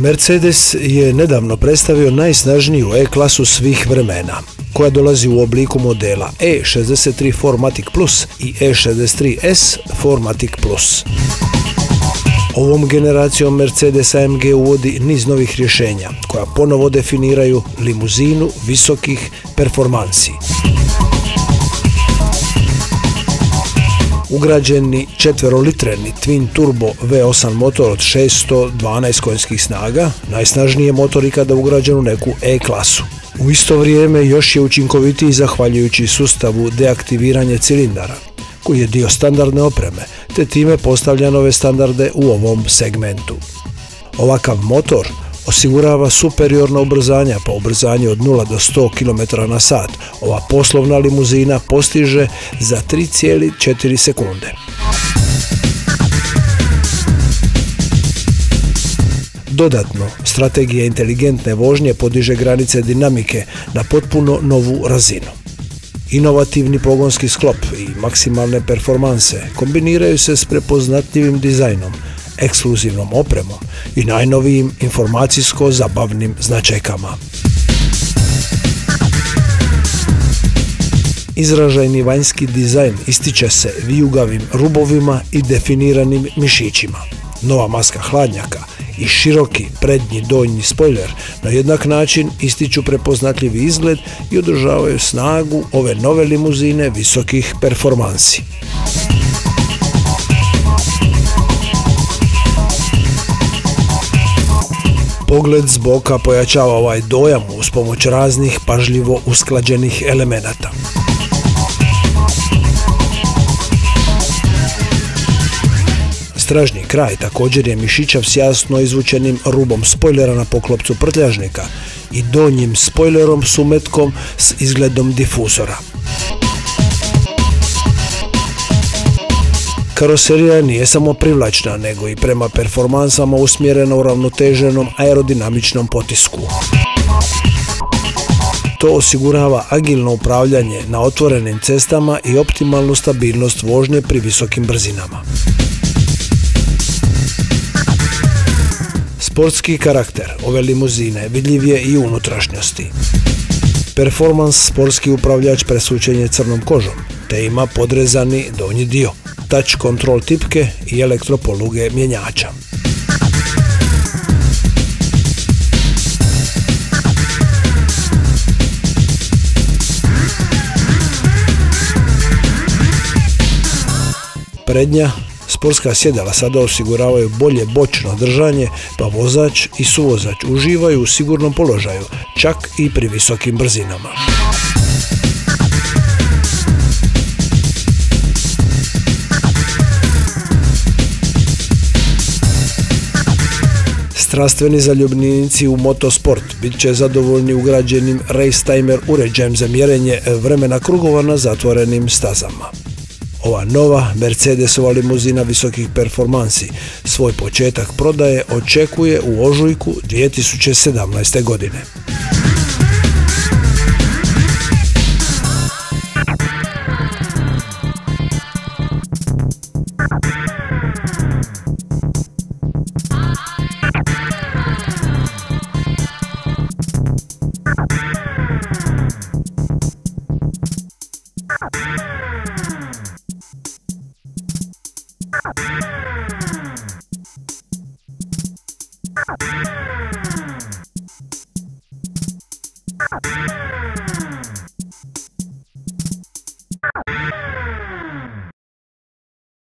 Mercedes je nedavno predstavio najsnažniju E-klasu svih vremena, koja dolazi u obliku modela E63 4MATIC Plus i E63S 4MATIC Plus. Ovom generacijom Mercedes AMG uvodi niz novih rješenja koja ponovo definiraju limuzinu visokih performansi. Ugrađeni 4-litreni Twin Turbo V8 motor od 612 konjskih snaga, najsnažniji je motor ikada ugrađen u neku E-klasu. U isto vrijeme još je učinkovitiji zahvaljujući sustavu deaktiviranja cilindara, koji je dio standardne opreme, te time postavlja nove standarde u ovom segmentu. Ovakav motor osigurava superiorna ubrzanja, pa ubrzanje od 0 do 100 km/h. Ova poslovna limuzina postiže za 3,4 sekunde. Dodatno, strategija inteligentne vožnje podiže granice dinamike na potpuno novu razinu. Inovativni pogonski sklop i maksimalne performanse kombiniraju se s prepoznatljivim dizajnom, ekskluzivnom opremom i najnovijim informacijsko-zabavnim značajkama. Izražajni vanjski dizajn ističe se vijugavim rubovima i definiranim mišićima. Nova maska hladnjaka i široki prednji donji spojler na jednak način ističu prepoznatljivi izgled i održavaju snagu ove nove limuzine visokih performansi. Pogled s boka pojačava ovaj dojam uz pomoć raznih pažljivo usklađenih elemenata. Stražnji kraj također je mišićav s jasno izvučenim rubom spojlera na poklopcu prtljažnika i donjim spojlerom s umetkom s izgledom difuzora. Karoserija nije samo privlačna, nego i prema performansama usmjerena u ravnoteženom aerodinamičnom potisku. To osigurava agilno upravljanje na otvorenim cestama i optimalnu stabilnost vožnje pri visokim brzinama. Sportski karakter ove limuzine vidljiv je i u unutrašnjosti. Performans sportski upravljač presvučen je crnom kožom, te ima podrezani donji dio, touch kontrol tipke i elektropoluge mjenjača. Prednja sportska sjedala sada osiguravaju bolje bočno držanje, pa vozač i suvozač uživaju u sigurnom položaju, čak i pri visokim brzinama. Strastveni zaljubljenici u motosport bit će zadovoljni ugrađenim race timer uređajem za mjerenje vremena krugova na zatvorenim stazama. Ova nova Mercedesova limuzina visokih performansi svoj početak prodaje očekuje u ožujku 2017. godine. You